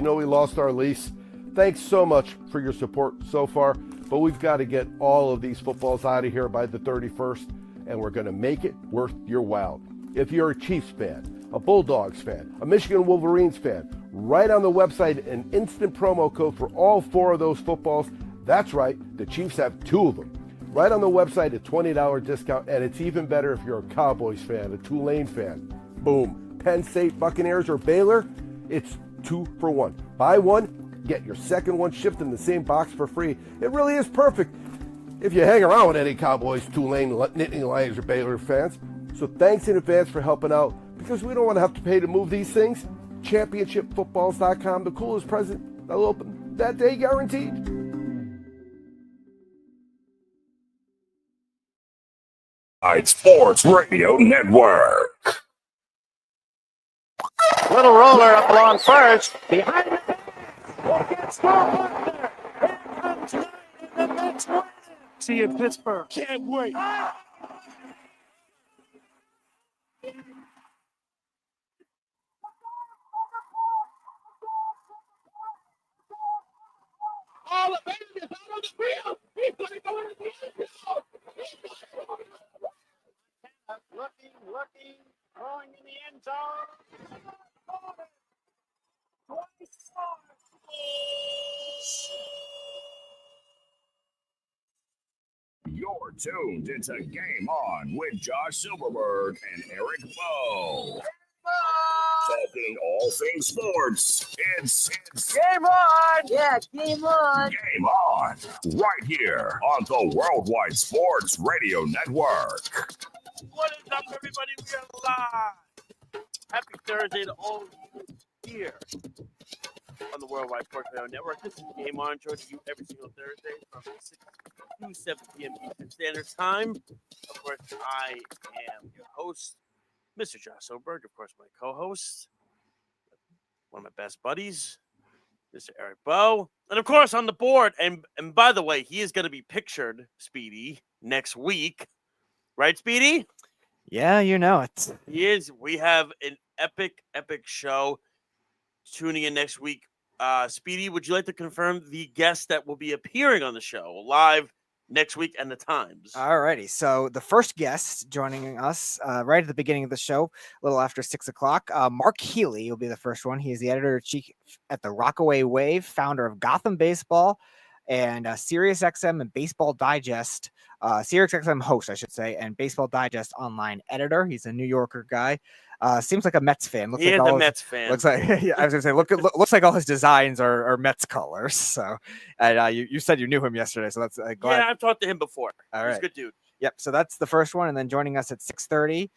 You know we lost our lease. Thanks so much for your support so far, but we've got to get all of these footballs out of here by the 31st, and we're going to make it worth your while. If you're a Chiefs fan, a Bulldogs fan, a Michigan Wolverines fan, write on the website an instant promo code for all 4 of those footballs. That's right, the Chiefs have 2 of them. Right on the website, a $20 discount, and it's even better if you're a Cowboys fan, a Tulane fan. Boom. Penn State, Buccaneers, or Baylor, it's 2 for 1. Buy one, get your second one shipped in the same box for free. It really is perfect if you hang around with any Cowboys, Tulane, Nittany Lions, or Baylor fans. So thanks in advance for helping out, because we don't want to have to pay to move these things. ChampionshipFootballs.com, the coolest present that'll open that day, guaranteed. Sports Radio Network. Little roller up along first. Behind the back. We'll get Star there. Here comes Knight in the next one. See you in Pittsburgh. Can't wait. All the baby is out on the field. He's going to go into the end zone. Looking, throwing in the end zone. You're tuned into Game On with Josh Silverberg and Eric Bowe. Talking all things sports. It's Game on! Yeah, game on! Game On, right here on the Worldwide Sports Radio Network. What is up, everybody? We are live. Happy Thursday to all of you here on the Worldwide Sports Radio Network. This is Game On, joining you every single Thursday from 6 to 7 p.m. Eastern Standard Time. Of course, I am your host, Mr. Josh Silverberg. Of course, my co-host, one of my best buddies, Mr. Eric Bowe. And, of course, on the board, and by the way, he is going to be pictured, Speedy, next week. Right, Speedy? Yeah, you know it. He is. We have an epic show tuning in next week. Speedy, would you like to confirm the guest that will be appearing on the show live next week and the times? Alrighty. So the first guest joining us right at the beginning of the show, a little after 6 o'clock, Mark Healy will be the first one. He is the editor-in-chief at the Rockaway Wave, founder of Gotham Baseball and SiriusXM and Baseball Digest. SiriusXM host, I should say, and Baseball Digest online editor. He's a New Yorker guy. Seems like a Mets fan. He is a Mets fan. Looks like, yeah, I was gonna say, looks like all his designs are Mets colors. So, and you said you knew him yesterday, so that's glad. Yeah, I've talked to him before. All right. He's a good dude. Yep. So that's the first one, and then joining us at 6:30.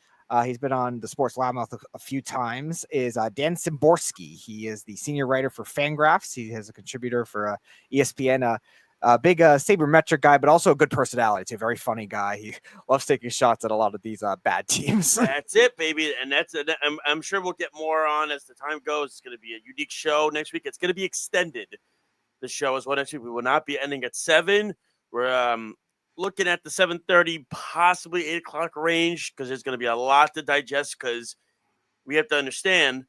He's been on the Sports Loudmouth a few times. Is Dan Szymborski. He is the senior writer for Fangraphs. He is a contributor for ESPN. A big sabermetric guy, but also a good personality. He's a very funny guy. He loves taking shots at a lot of these bad teams. That's it, baby. And that's it. I'm sure we'll get more on as the time goes. It's going to be a unique show next week. It's going to be extended. The show as well next week. We will not be ending at 7. We're looking at the 7:30, possibly 8 o'clock range, because there's going to be a lot to digest, because we have to understand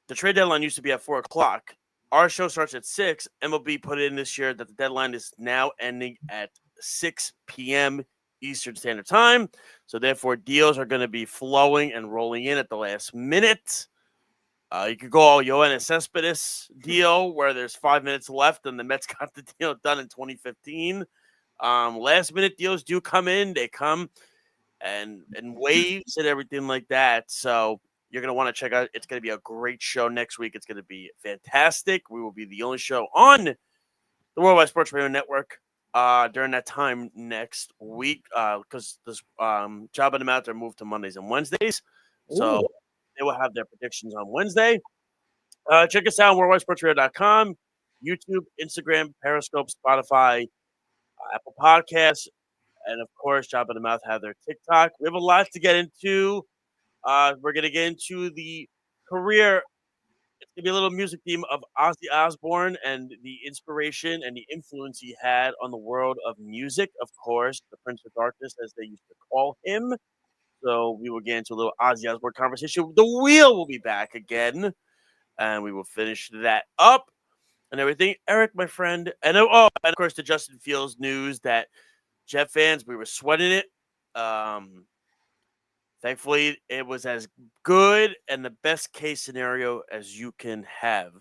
the trade deadline used to be at 4 o'clock. Our show starts at 6. MLB put in this year that the deadline is now ending at 6 p.m. Eastern Standard Time. So, therefore, deals are going to be flowing and rolling in at the last minute. You could go all Yoenis Cespedes deal where there's 5 minutes left and the Mets got the deal done in 2015. Last-minute deals do come in. They come and waves and everything like that. So, you're going to want to check out. It's going to be a great show next week. It's going to be fantastic. We will be the only show on the Worldwide Sports Radio Network during that time next week, because this Job of the Mouth are moved to Mondays and Wednesdays. So they will have their predictions on Wednesday. Check us out on worldwidesportsradio.com, YouTube, Instagram, Periscope, Spotify, Apple Podcasts, and, of course, Job of the Mouth have their TikTok. We have a lot to get into. We're going to get into the career. It's going to be a little music theme of Ozzy Osbourne and the inspiration and the influence he had on the world of music. Of course, the Prince of Darkness, as they used to call him. So we will get into a little Ozzy Osbourne conversation. The Wheel will be back again. and we will finish that up and everything. Eric, my friend, and and of course the Justin Fields news that Jet fans, we were sweating it. Thankfully, it was as good and the best case scenario as you can have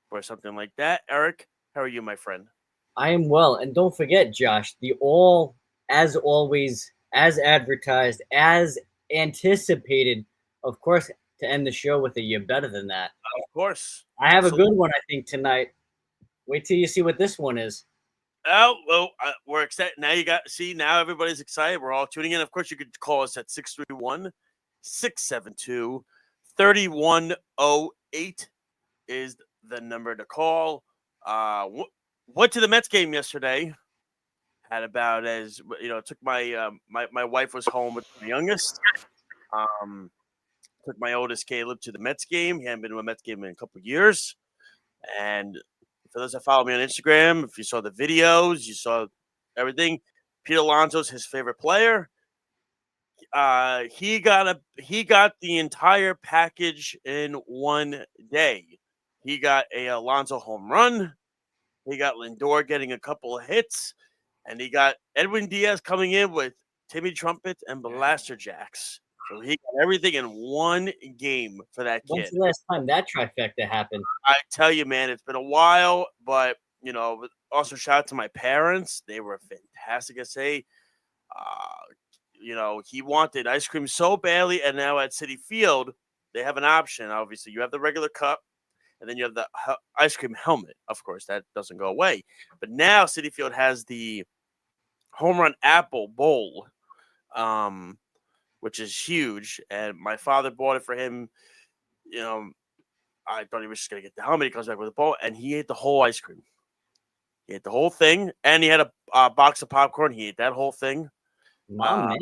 for something like that. Eric, how are you, my friend? I am well. And don't forget, Josh, the all, as always, as advertised, as anticipated, of course, to end the show with a "you're better than that." Of course. I have Absolutely. a good one, I think, tonight. Wait till you see what this one is. Oh, well, we're excited. Now everybody's excited. We're all tuning in. Of course, you could call us at 631-672-3108 is the number to call. Went to the Mets game yesterday. Had about took my my wife was home with my youngest. Took my oldest Caleb to the Mets game. He hadn't been to a Mets game in a couple of years. And for those that follow me on Instagram, if you saw the videos, you saw everything. Pete Alonso's his favorite player. He got the entire package in one day. He got a Alonso home run. He got Lindor getting a couple of hits, and he got Edwin Diaz coming in with Timmy Trumpet and Blaster Jacks. So he got everything in one game for that kid. When's the last time that trifecta happened? I tell you, man, it's been a while, but also shout out to my parents. They were fantastic. I say, he wanted ice cream so badly, and now at Citi Field, they have an option. Obviously, you have the regular cup, and then you have the ice cream helmet. Of course, that doesn't go away. But now Citi Field has the home run apple bowl, which is huge. And my father bought it for him. I thought he was just going to get the helmet. He comes back with a bowl, and he ate the whole ice cream. He ate the whole thing, and he had a box of popcorn. He ate that whole thing. Man.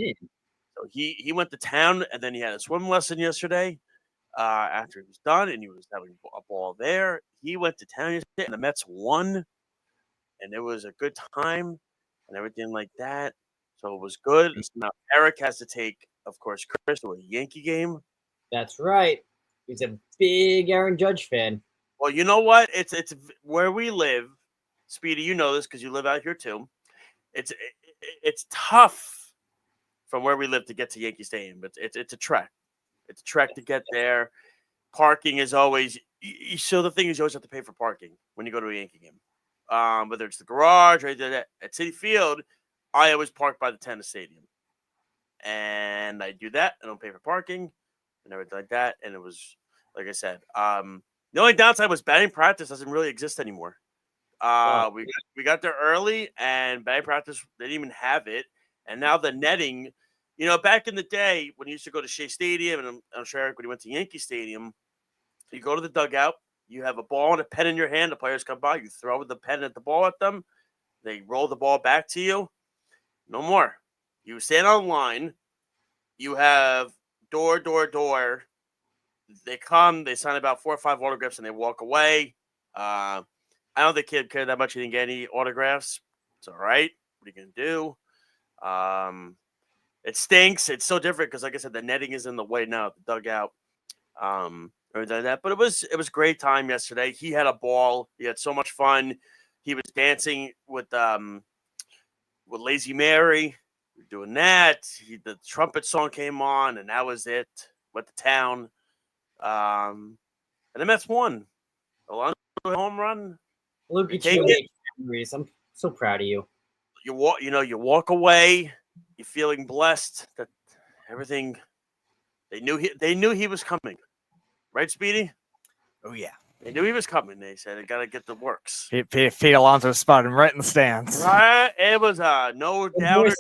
So he went to town, and then he had a swim lesson yesterday after he was done, and he was having a ball there. He went to town yesterday, and the Mets won, and it was a good time and everything like that. So it was good. Now Eric has to take, of course, Chris to a Yankee game. That's right. He's a big Aaron Judge fan. Well, you know what? It's where we live. Speedy, you know this because you live out here too. It's tough from where we live to get to Yankee Stadium, but it's a trek. It's a trek to get there. Parking is always so the thing is you always have to pay for parking when you go to a Yankee game. Whether it's the garage or at Citi Field, I always park by the tennis stadium, and I do that. I don't pay for parking and everything like that. And it was like I said, the only downside was batting practice doesn't really exist anymore. We got there early, and batting practice they didn't even have it. And now the netting, back in the day when you used to go to Shea Stadium, and I'm sure Eric when he went to Yankee Stadium, you go to the dugout, you have a ball and a pen in your hand. The players come by, you throw the pen at the ball at them, they roll the ball back to you. No more. You stand on line. You have door. They come, they sign about 4 or 5 autographs, and they walk away. I don't think kid cared that much. He didn't get any autographs. It's all right. What are you going to do? It stinks. It's so different because, like I said, the netting is in the way now, the dugout. Everything like that. But it was a great time yesterday. He had a ball. He had so much fun. He was dancing with Lazy Mary. We were doing that. The trumpet song came on, and that was it. Went to town. And the Mets won. Alonso home run. Look at you, memories. I'm so proud of you. You walk away. You're feeling blessed that everything. They knew he was coming, right, Speedy? Oh yeah, they knew he was coming. They said they got to get the works. Pete Alonso spotted him right in the stands. Right, it was no doubt.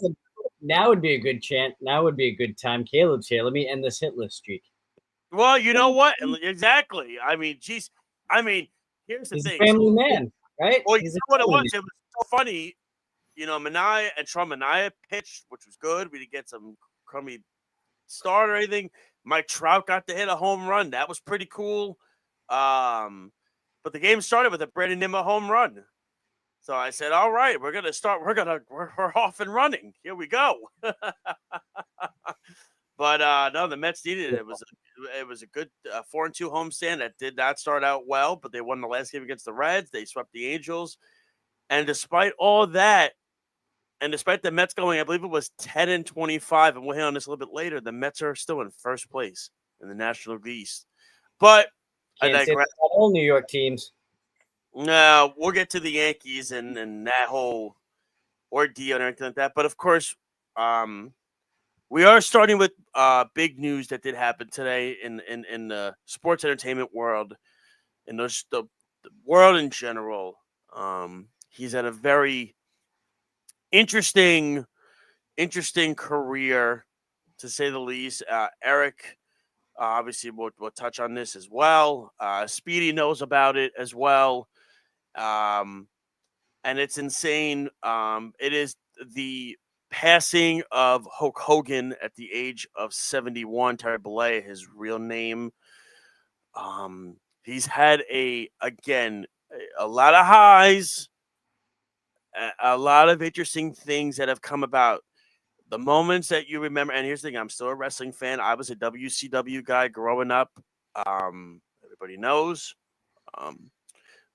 Now would be a good chant. Now would be a good time. Caleb's here. Let me end this hitless streak. Well, you know what? Exactly. I mean, geez. Here's the He's thing. A family man, right? Well, you know what it was? It was so funny. Mania and Mania pitched, which was good. We didn't get some crummy start or anything. Mike Trout got to hit a home run. That was pretty cool. But the game started with a Brandon Nimmo home run. So I said, all right, we're gonna start. We're off and running. Here we go. But no, the Mets needed it. It was a good 4-2 homestand that did not start out well, but they won the last game against the Reds. They swept the Angels, and despite all that, and despite the Mets going, I believe it was 10-25, and we'll hit on this a little bit later. The Mets are still in first place in the National League East. But I Can't say digress. that about all New York teams. No, we'll get to the Yankees and that whole ordeal and everything like that. But of course, we are starting with big news that did happen today in the sports entertainment world, in the world in general. He's had a very interesting career, to say the least. Eric, obviously, we'll touch on this as well. Speedy knows about it as well. And it's insane. It is the passing of Hulk Hogan at the age of 71. Terry Bollea, his real name. He's had a lot of highs, a lot of interesting things that have come about. The moments that you remember, and here's the thing: I'm still a wrestling fan. I was a WCW guy growing up. Everybody knows.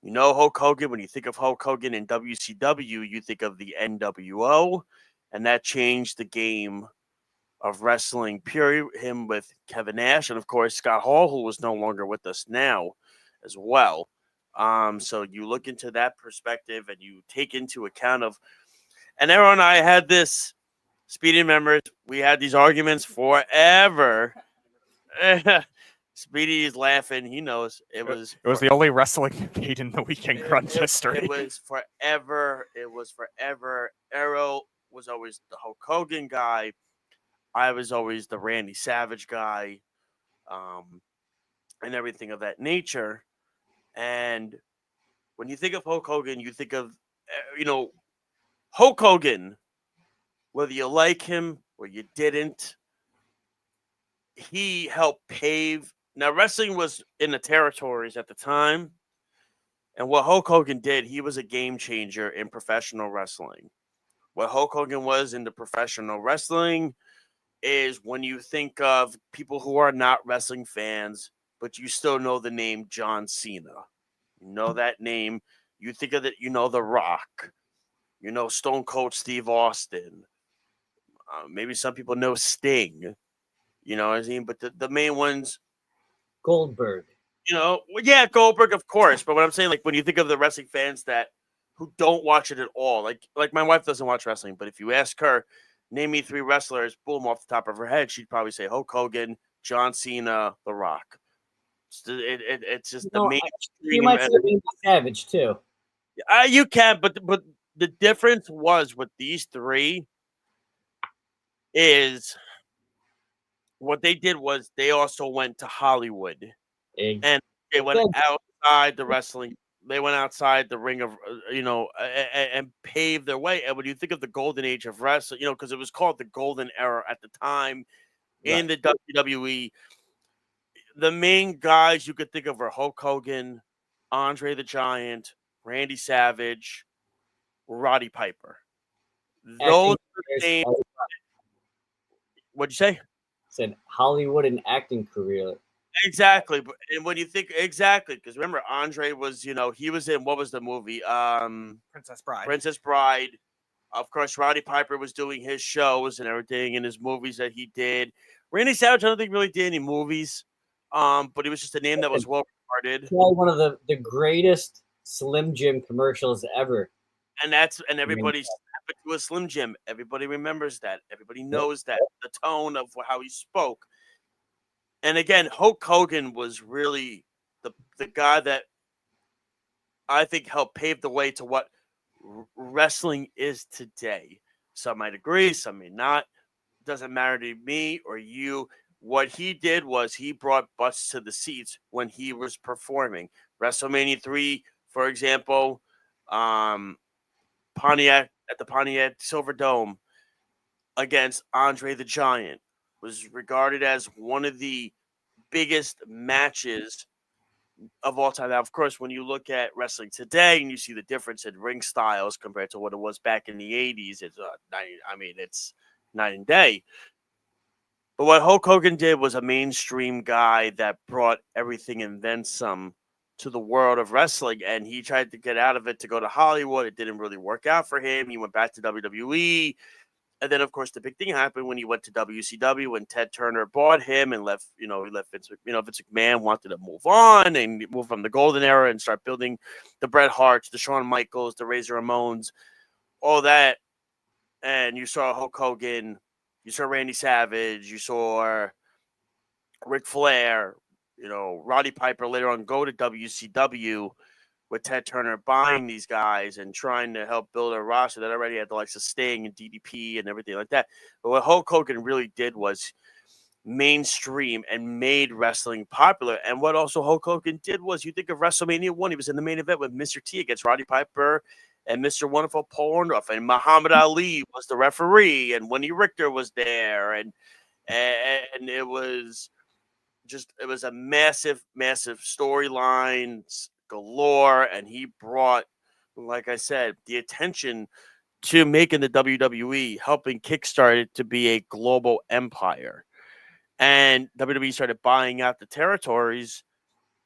You know Hulk Hogan. When you think of Hulk Hogan in WCW, you think of the NWO, and that changed the game of wrestling. Period. Him with Kevin Nash, and of course Scott Hall, who was no longer with us now, as well. So you look into that perspective, and you take into account of, and Aaron and I had this. Speedy members, we had these arguments forever. Speedy is laughing. He knows it was the only wrestling debate in the weekend crunch history. It was forever. Arrow was always the Hulk Hogan guy. I was always the Randy Savage guy, and everything of that nature. And when you think of Hulk Hogan, you think of, Hulk Hogan. Whether you like him or you didn't, he helped pave. Now, wrestling was in the territories at the time. And what Hulk Hogan did, he was a game changer in professional wrestling. What Hulk Hogan was in the professional wrestling is when you think of people who are not wrestling fans, but you still know the name John Cena. You know that name. You think of it, you know The Rock. You know Stone Cold Steve Austin. Maybe some people know Sting, you know what I mean? But the main ones, Goldberg. Goldberg, of course. But what I'm saying, like when you think of the wrestling fans who don't watch it at all, like my wife doesn't watch wrestling, but if you ask her, name me 3 wrestlers, boom, off the top of her head, she'd probably say Hulk Hogan, John Cena, The Rock. It's just the mainstream. You might say Randy Savage too. You can, but the difference was with these 3. Is what they did was they also went to Hollywood, and they went outside the wrestling. They went outside the ring of, and paved their way. And when you think of the golden age of wrestling, because it was called the golden era at the time in the WWE, the main guys you could think of were Hulk Hogan, Andre the Giant, Randy Savage, Roddy Piper. Those are the names. What'd you say? Said Hollywood and acting career. Exactly. And when you think because remember, Andre was, he was in, what was the movie? Princess Bride. Of course, Roddy Piper was doing his shows and everything in his movies that he did. Randy Savage, I don't think really did any movies. But he was just a name that was well regarded. Probably one of the greatest Slim Jim commercials ever. And everybody's to a Slim Jim. Everybody remembers that. Everybody knows that. The tone of how he spoke. And again, Hulk Hogan was really the guy that I think helped pave the way to what wrestling is today. Some might agree, some may not. It doesn't matter to me or you. What he did was he brought butts to the seats when he was performing. WrestleMania 3, for example, Pontiac at the Pontiac Silverdome against Andre the Giant was regarded as one of the biggest matches of all time. Now, of course, when you look at wrestling today and you see the difference in ring styles compared to what it was back in the 80s, it's night and day. But what Hulk Hogan did was a mainstream guy that brought everything and then some to the world of wrestling, and he tried to get out of it to go to Hollywood. It didn't really work out for him. He went back to WWE. And then, of course, the big thing happened when he went to WCW when Ted Turner bought him and left. He left Vince. Vince McMahon wanted to move on and move from the golden era and start building the Bret Harts, the Shawn Michaels, the Razor Ramones, all that. And you saw Hulk Hogan, you saw Randy Savage, you saw Ric Flair, Roddy Piper later on go to WCW with Ted Turner buying these guys and trying to help build a roster that already had the likes of Sting and DDP and everything like that. But what Hulk Hogan really did was mainstream and made wrestling popular. And what also Hulk Hogan did was, you think of WrestleMania 1, he was in the main event with Mr. T against Roddy Piper and Mr. Wonderful Paul Orndorff, and Muhammad Ali was the referee, and Winnie Richter was there, and it was a massive storyline galore, and he brought, like I said, the attention to making the WWE, helping kickstart it to be a global empire. And WWE started buying out the territories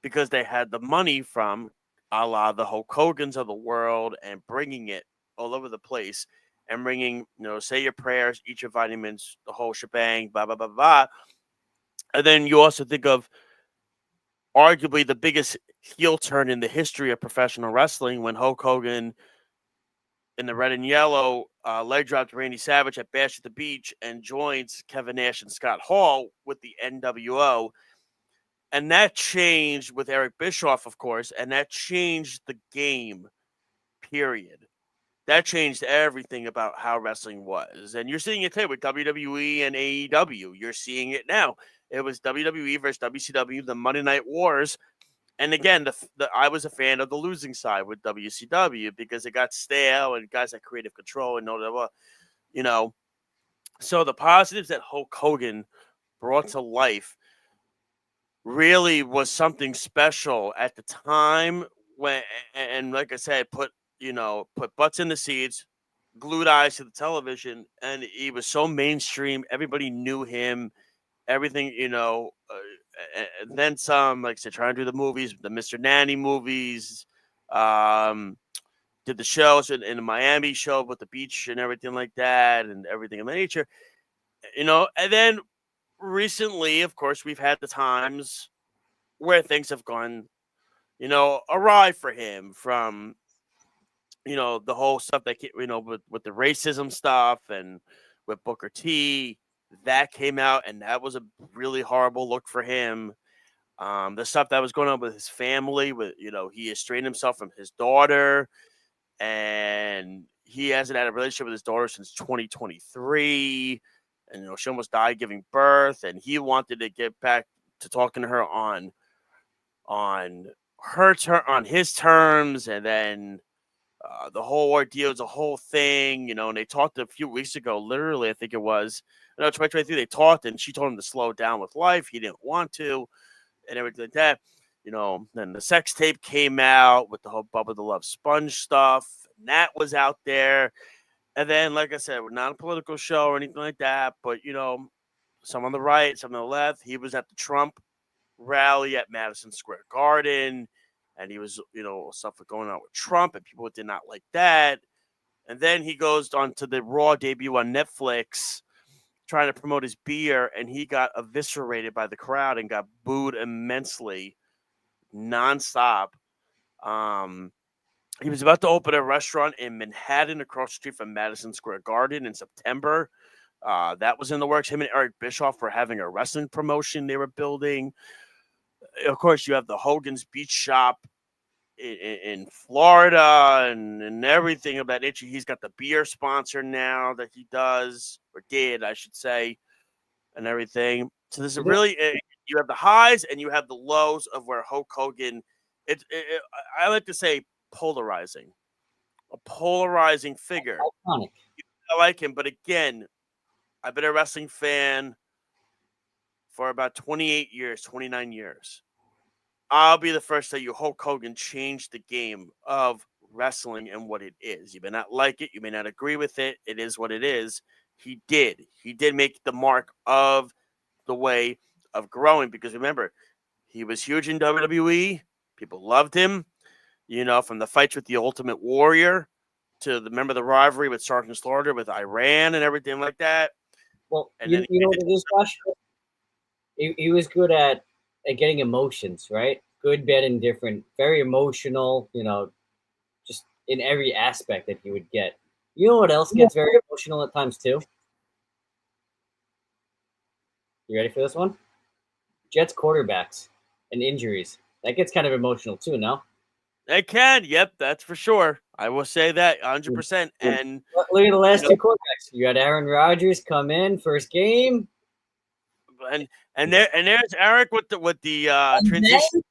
because they had the money from a la the Hulk Hogan's of the world and bringing it all over the place and bringing, say your prayers, eat your vitamins, the whole shebang, blah, blah, blah, blah. And then you also think of arguably the biggest heel turn in the history of professional wrestling when Hulk Hogan in the red and yellow leg dropped Randy Savage at Bash at the Beach and joins Kevin Nash and Scott Hall with the NWO. And that changed with Eric Bischoff, of course, and that changed the game, period. That changed everything about how wrestling was. And you're seeing it today with WWE and AEW. You're seeing it now. It was WWE versus WCW, the Monday Night Wars. And again, I was a fan of the losing side with WCW because it got stale and guys had creative control and So the positives that Hulk Hogan brought to life really was something special at the time when, and like I said, put butts in the seats, glued eyes to the television, and he was so mainstream. Everybody knew him. Everything, and then some, like I said, trying to do the movies, the Mr. Nanny movies, did the shows in the Miami show with the beach and everything like that, and everything of that nature, and then recently, of course, we've had the times where things have gone, awry for him from, the whole stuff that, with the racism stuff and with Booker T, that came out, and that was a really horrible look for him. The stuff that was going on with his family, with he estranged himself from his daughter, and he hasn't had a relationship with his daughter since 2023, and she almost died giving birth, and he wanted to get back to talking to her on his terms, and then the whole ordeal is a whole thing, and they talked a few weeks ago, literally, I think it was, 2023, they talked, and she told him to slow down with life. He didn't want to, and everything like that. Then the sex tape came out with the whole Bubba the Love Sponge stuff, and that was out there. And then, like I said, we're not a political show or anything like that, but, some on the right, some on the left. He was at the Trump rally at Madison Square Garden, and he was, stuff going on with Trump, and people did not like that. And then he goes on to the Raw debut on Netflix, trying to promote his beer, and he got eviscerated by the crowd and got booed immensely, nonstop. He was about to open a restaurant in Manhattan across the street from Madison Square Garden in September. That was in the works. Him and Eric Bischoff were having a wrestling promotion they were building. Of course, you have the Hogan's Beach Shop in Florida and everything of that nature. He's got the beer sponsor now that he does, or did, I should say, and everything. So this is really, you have the highs and you have the lows of where Hulk Hogan, I like to say a polarizing figure. Iconic. I like him, but again, I've been a wrestling fan for about 28 years, 29 years. I'll be the first to tell you Hulk Hogan changed the game of wrestling and what it is. You may not like it. You may not agree with it. It is what it is. He did. He did make the mark of the way of growing, because remember, he was huge in WWE. People loved him, from the fights with the Ultimate Warrior to remember the rivalry with Sergeant Slaughter with Iran and everything like that. Well, And you then know what it is, Josh? He was good at getting emotions, right? Good, bad, and different. Very emotional, just in every aspect that he would get. You know what else gets very emotional at times too? You ready for this one? Jets quarterbacks and injuries. That gets kind of emotional too, no? It can. Yep, that's for sure. I will say that 100%. And Look at the last two quarterbacks. You had Aaron Rodgers come in first game, there's Eric with the transition.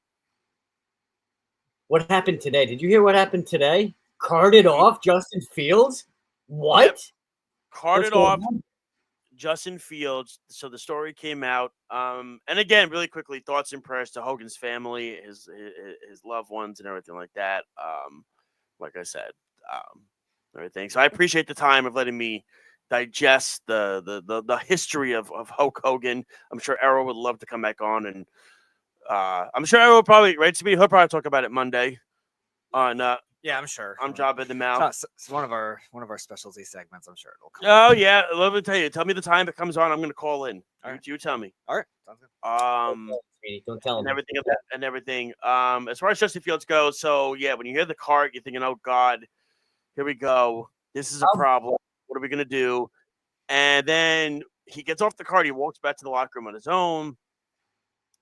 What happened today? Did you hear what happened today? Carted off Justin Fields? What? Yep. Carted off on? Justin Fields. So the story came out. And again, really quickly, thoughts and prayers to Hogan's family, his loved ones, and everything like that. Like I said, everything. So I appreciate the time of letting me digest the history of Hulk Hogan. I'm sure Errol would love to come back on, and I'm sure Errol will probably he'll probably talk about it Monday on Yeah, I'm sure. I'm Job in the Mouth. It's one of our specialty segments. I'm sure it'll come. Oh yeah, let me tell you. Tell me the time it comes on. I'm going to call in. All right. You tell me. All right, sounds good. Don't tell him. And everything. As far as Justin Fields goes, so yeah, when you hear the cart, you're thinking, "Oh God, here we go. This is a problem. What are we going to do?" And then he gets off the cart. He walks back to the locker room on his own.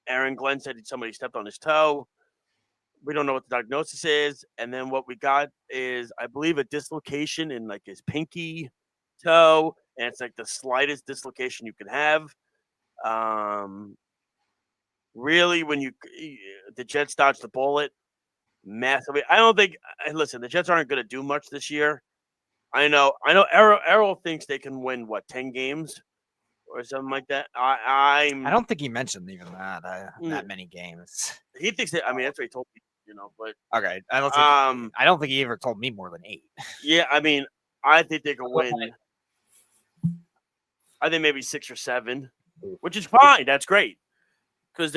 Aaron Glenn said somebody stepped on his toe. We don't know what the diagnosis is. And then what we got is, I believe, a dislocation in like his pinky toe. And it's like the slightest dislocation you can have. Really, when the Jets dodged the bullet massively. I don't think, listen, the Jets aren't going to do much this year. I know Errol thinks they can win, 10 games or something like that. I don't think he mentioned even that many games. He thinks that, that's what he told me. But okay, I don't think he ever told me more than 8. Yeah, I think they can win. I think maybe 6 or 7, which is fine. That's great, because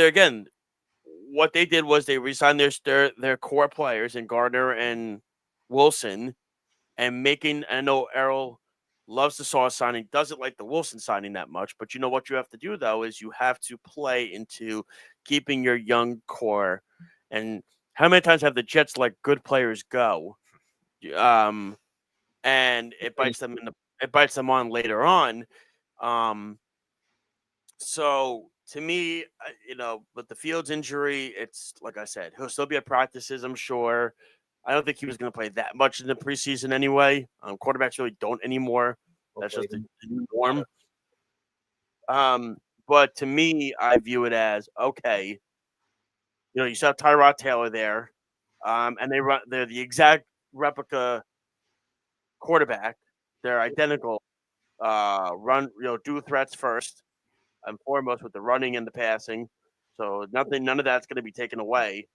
what they did was they re-signed their core players in Gardner and Wilson, and I know Errol loves the Sauce signing, doesn't like the Wilson signing that much, but you know what you have to do though is you have to play into keeping your young core. And how many times have the Jets let good players go? And it bites them on later on. So to me, with the Fields injury, it's like I said, he'll still be at practices, I'm sure. I don't think he was going to play that much in the preseason anyway. Quarterbacks really don't anymore. That's just the new norm. But to me, I view it as, okay, you still have Tyrod Taylor there, and they're the exact replica quarterback. They're identical. Do threats first and foremost with the running and the passing. So none of that's going to be taken away.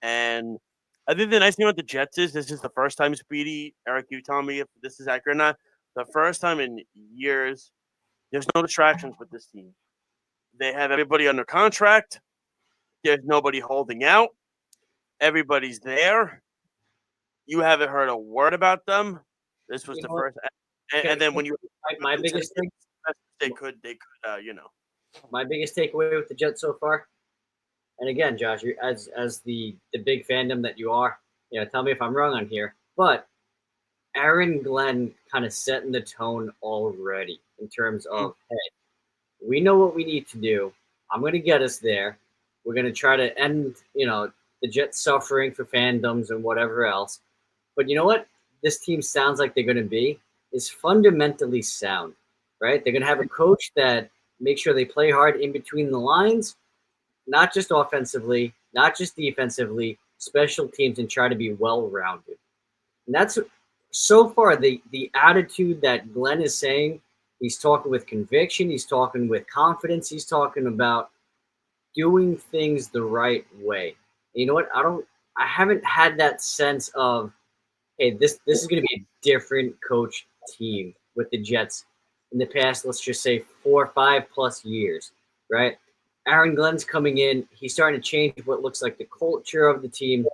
And I think the nice thing about the Jets is this is the first time, Speedy, Eric, you tell me if this is accurate or not. The first time in years, there's no distractions with this team. They have everybody under contract. There's nobody holding out. Everybody's there. You haven't heard a word about them. This was the first. And then when you my biggest thing, they could my biggest takeaway with the Jets so far. And again, Josh, you as the big fandom that you are, tell me if I'm wrong on here. But Aaron Glenn kind of setting the tone already in terms of, hey, we know what we need to do. I'm going to get us there. We're going to try to end, the Jets suffering for fandoms and whatever else. But you know what? This team sounds like they're going to be is fundamentally sound, right? They're going to have a coach that makes sure they play hard in between the lines, not just offensively, not just defensively, special teams, and try to be well-rounded. And that's so far the attitude that Glenn is saying. He's talking with conviction. He's talking with confidence. He's talking about doing things the right way. And you know what? I haven't had that sense of, hey, this is going to be a different coach team with the Jets in the past, let's just say 4 or 5 plus years. right? Aaron Glenn's coming in. He's starting to change what looks like the culture of the team,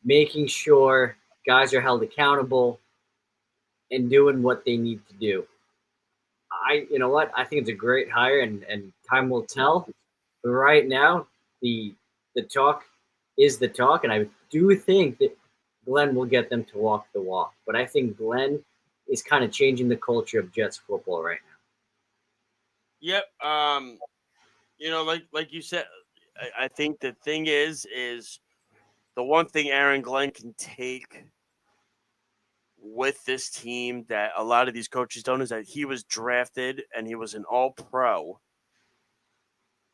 making sure guys are held accountable and doing what they need to do. You know what? I think it's a great hire, and time will tell. But right now, the talk is the talk, and I do think that Glenn will get them to walk the walk. But I think Glenn is kind of changing the culture of Jets football right now. Yep. Like you said, I think the thing is the one thing Aaron Glenn can take with this team that a lot of these coaches don't is that he was drafted and he was an all-pro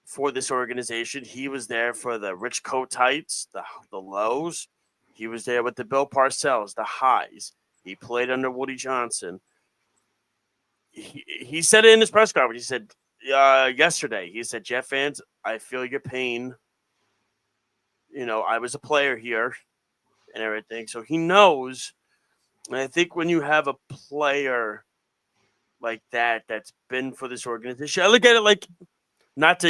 for this organization. He was there for the Rich Cotites, the lows. He was there with the Bill Parcells, the highs. He played under Woody Johnson. He said it in his press conference. He said yesterday, he said, Jet fans, I feel your pain. I was a player here and everything. So he knows. And I think when you have a player like that that's been for this organization, I look at it like but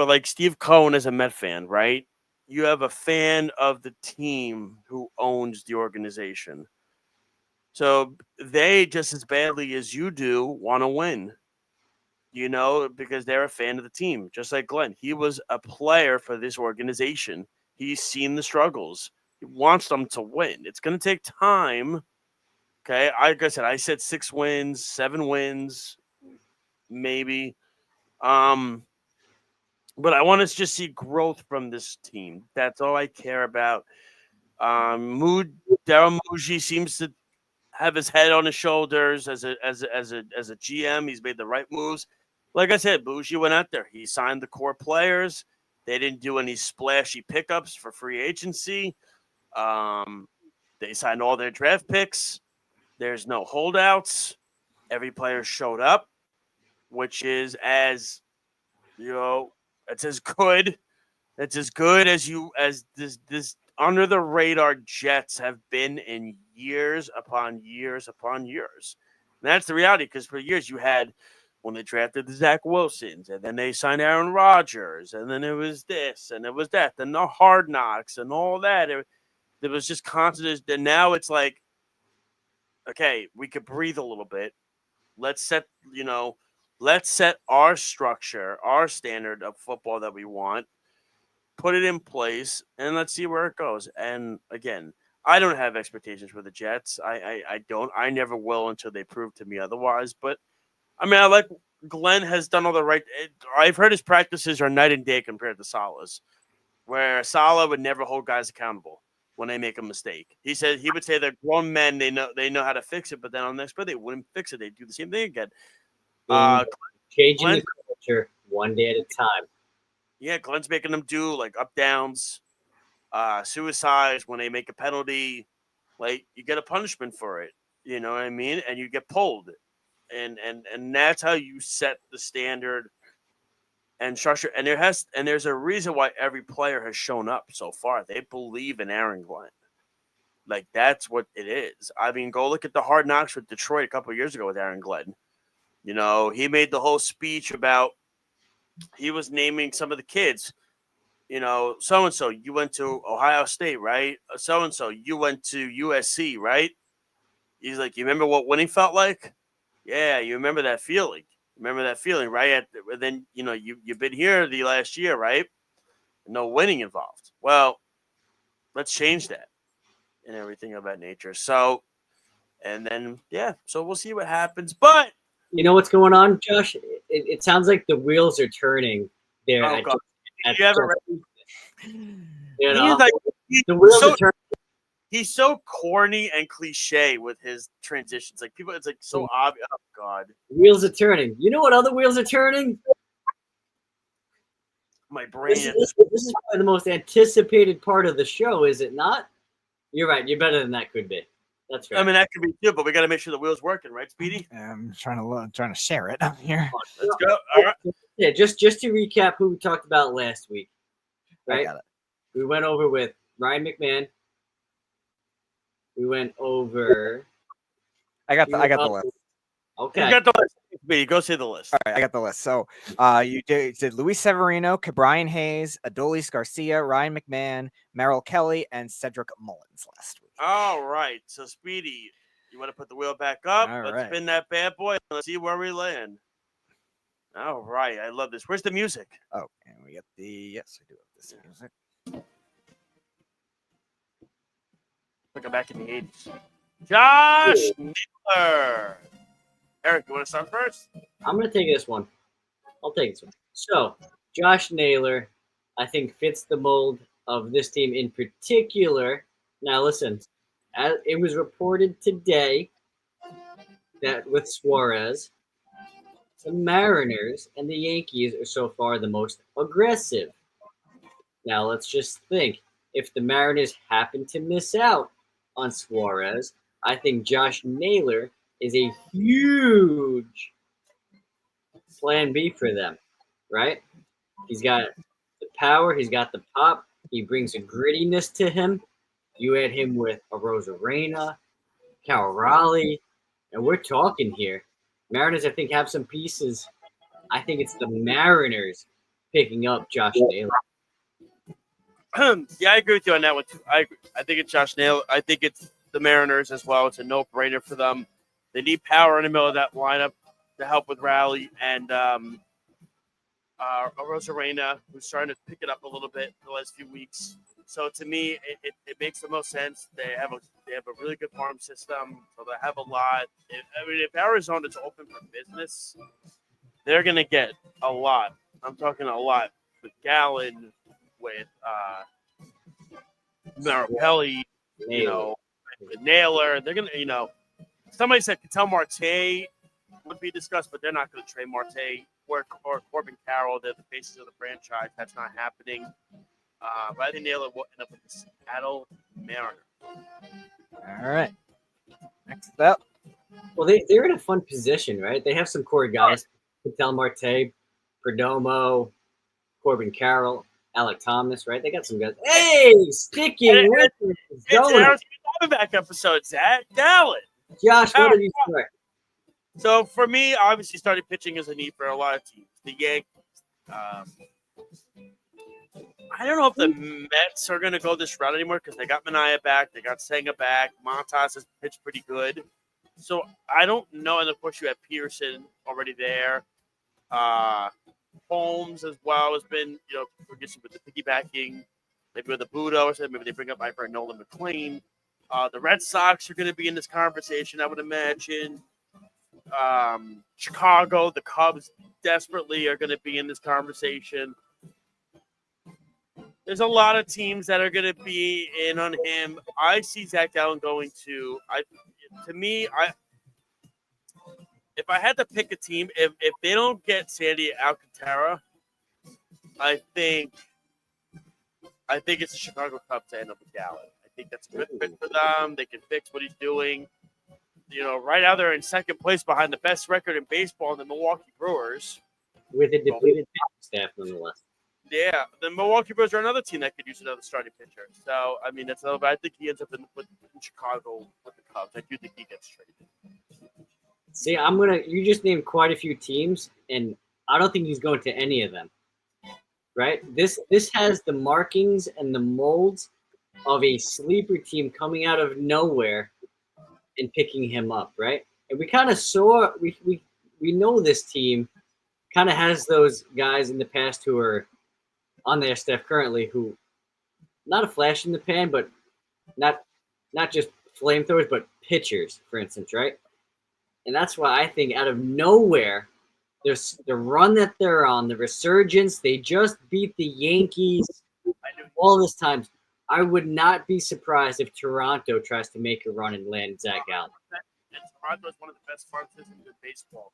like Steve Cohen is a Met fan, right? You have a fan of the team who owns the organization. So they, just as badly as you do, want to win, because they're a fan of the team, just like Glenn. He was a player for this organization. He's seen the struggles. He wants them to win. It's going to take time. Okay. Like I said, I said 6 wins, 7 wins, maybe. But I want to just see growth from this team. That's all I care about. Daryl Muji seems to have his head on his shoulders as a GM. He's made the right moves. Like I said, Bougie went out there. He signed the core players. They didn't do any splashy pickups for free agency. They signed all their draft picks. There's no holdouts. Every player showed up, which is it's as good. It's as good as this under the radar Jets have been in years upon years upon years. And that's the reality, because for years you had when they drafted the Zach Wilsons, and then they signed Aaron Rodgers, and then it was this and it was that, and the Hard Knocks and all that. It was just constant. And now it's like, okay, we could breathe a little bit. Let's set our structure, our standard of football that we want, put it in place, and let's see where it goes. And again, I don't have expectations for the Jets. I don't. I never will until they prove to me otherwise. But I mean, I like Glenn has done all the right. I've heard his practices are night and day compared to Salah's, where Salah would never hold guys accountable when they make a mistake. He would say they're grown men. They know how to fix it, but then on the next play they wouldn't fix it. They do the same thing again. Changing the culture one day at a time. Yeah, Glenn's making them do like up downs, suicides when they make a penalty. Like, you get a punishment for it. You know what I mean? And you get pulled. And that's how you set the standard and structure. And there's a reason why every player has shown up so far. They believe in Aaron Glenn. Like, that's what it is. I mean, go look at the Hard Knocks with Detroit a couple of years ago with Aaron Glenn. He made the whole speech about he was naming some of the kids. So-and-so, you went to Ohio State, right? So-and-so, you went to USC, right? He's like, you remember what winning felt like? Yeah, you remember that feeling. Right? Then, you've been here the last year, right? No winning involved. Well, let's change that and everything of that nature. So, and then, so we'll see what happens. But you know what's going on, Josh? It sounds like the wheels are turning there. Oh, God. The wheels are turning. He's so corny and cliche with his transitions. Like, people, it's like so obvious. Oh, God. Wheels are turning. You know what other wheels are turning? My brain. This is probably the most anticipated part of the show, is it not? You're right. You're better than that could be. That's right. I mean, that could be too, but we got to make sure the wheel's working, right, Speedy? I'm trying to share it up here. Let's go. All right. Yeah, just to recap who we talked about last week, right? I got it. We went over with Ryan McMahon. We went over. I got the list. Okay. You got the list. Speedy, go see the list. All right, I got the list. So you did Luis Severino, Brian Hayes, Adolis Garcia, Ryan McMahon, Merrill Kelly, and Cedric Mullins last week. All right. So, Speedy, you want to put the wheel back up? All Let's right. spin that bad boy. Let's see where we land. All right. I love this. Where's the music? Oh, and we get yes, we do have this music. Look, I'm back in the 80s. Josh Naylor. Eric, you want to start first? I'm going to take this one. I'll take this one. So, Josh Naylor, I think, fits the mold of this team in particular. Now, listen, it was reported today that with Suarez, the Mariners and the Yankees are so far the most aggressive. Now, let's just think. If the Mariners happen to miss out on Suarez, I think Josh Naylor is a huge plan B for them, right? He's got the power. He's got the pop. He brings a grittiness to him. You add him with a Rosarena, Cal Raleigh, and we're talking here. Mariners, I think, have some pieces. I think it's the Mariners picking up Josh Naylor. Yeah, I agree with you on that one too. I agree. I think it's Josh Naylor. I think it's the Mariners as well. It's a no-brainer for them. They need power in the middle of that lineup to help with Raleigh and Rosarena, who's starting to pick it up a little bit the last few weeks. So to me, it makes the most sense. They have a really good farm system, so they have a lot. If Arizona's open for business, they're gonna get a lot. I'm talking a lot with Gallen, with Marapelli, with Naylor. They're gonna, somebody said Ketel Marte would be discussed, but they're not going to trade Marte or Corbin Carroll. They're the faces of the franchise. That's not happening. But I think Naylor will end up with the Seattle Mariners. All right. Next up. Well, they're in a fun position, right? They have some core guys. Ketel Marte, Perdomo, Corbin Carroll, Alec Thomas, right? They got some guys. Hey, sticking with it. It's an Arizona Diamondback episode, Zach Gallen. Josh, what did you start? So for me, obviously, starting pitching is a need for a lot of teams. The Yankees. I don't know if the Mets are going to go this route anymore because they got Manaea back, they got Senga back. Montas has pitched pretty good, so I don't know. And of course, you have Pearson already there. Holmes as well has been, progressing with the piggybacking. Maybe with the Budo or something. Maybe they bring up Ivor Nolan McLean. The Red Sox are going to be in this conversation, I would imagine. Chicago, the Cubs desperately are going to be in this conversation. There's a lot of teams that are going to be in on him. I see Zach Gallen going to. If I had to pick a team, if they don't get Sandy Alcantara, I think it's the Chicago Cubs to end up with Gallen. I think that's a good fit for them. They can fix what he's doing. Right now they're in second place behind the best record in baseball in the Milwaukee Brewers. With a depleted staff, nonetheless. Yeah, the Milwaukee Brewers are another team that could use another starting pitcher. So, I mean, but I think he ends up in Chicago with the Cubs. I do think he gets traded. See, you just named quite a few teams, and I don't think he's going to any of them. Right? This has the markings and the molds of a sleeper team coming out of nowhere and picking him up, right? And we kind of saw we know this team kind of has those guys in the past who are on their staff currently who not a flash in the pan, but not just flamethrowers, but pitchers, for instance, right? And that's why I think out of nowhere, there's the run that they're on, the resurgence. They just beat the Yankees all this time. I would not be surprised if Toronto tries to make a run and land Zach Gallen. And Toronto is one of the best farm systems in baseball,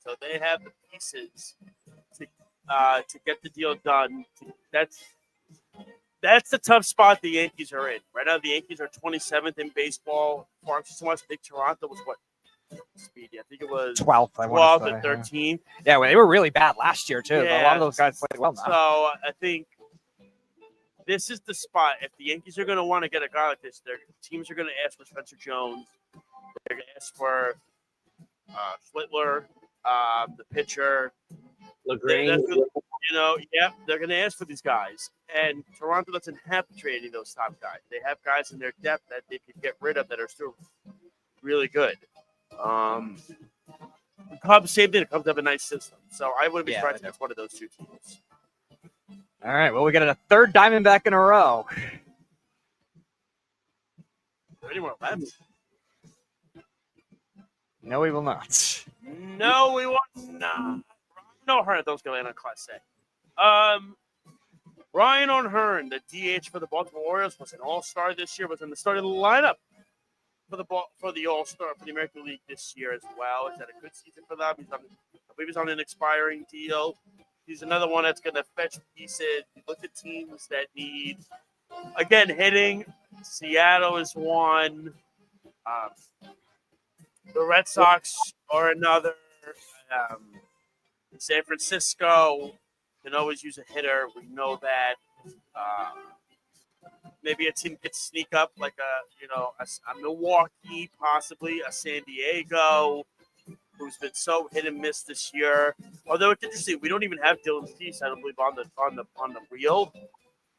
so they have the pieces to get the deal done. That's the tough spot the Yankees are in right now. The Yankees are 27th in baseball farm system. I think Toronto was what? Speedy. I think it was 12th. 12th and 13th. Yeah, well, they were really bad last year too. Yeah. A lot of those guys played well now. So I think this is the spot. If the Yankees are going to want to get a guy like this, their teams are going to ask for Spencer Jones. They're going to ask for Schlittler, the pitcher. LaGrange. They're going to ask for these guys. And Toronto doesn't have to trade any of those top guys. They have guys in their depth that they could get rid of that are still really good. The Cubs, same thing. The Cubs have a nice system. So I wouldn't be surprised if it's one of those two teams. All right. Well, we got a third Diamondback in a row. Is there anyone left? No, we will not. No, we won't. Nah. No, Hearn, those go in on Class A. Ryan O'Hearn, the DH for the Baltimore Orioles, was an All-Star this year. Was in the starting lineup for the All-Star for the American League this year as well. He's had a good season for them. I believe he's on an expiring deal. He's another one that's going to fetch pieces. Look at teams that need, again, hitting. Seattle is one. The Red Sox are another. San Francisco can always use a hitter. We know that. Maybe a team could sneak up like a Milwaukee, possibly a San Diego, who's been so hit and miss this year. Although it's interesting, we don't even have Dylan Cease, I don't believe, on the reel,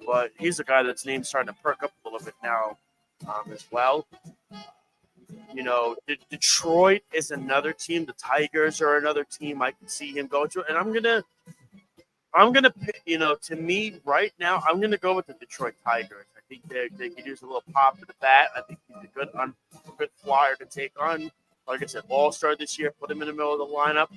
but he's a guy that's name's starting to perk up a little bit now as well. Detroit is another team. The Tigers are another team I can see him going to, and I'm gonna, to me right now, I'm gonna go with the Detroit Tigers. I think they could use a little pop to the bat. I think he's a good flyer to take on. Like I said, All-Star this year, put him in the middle of the lineup.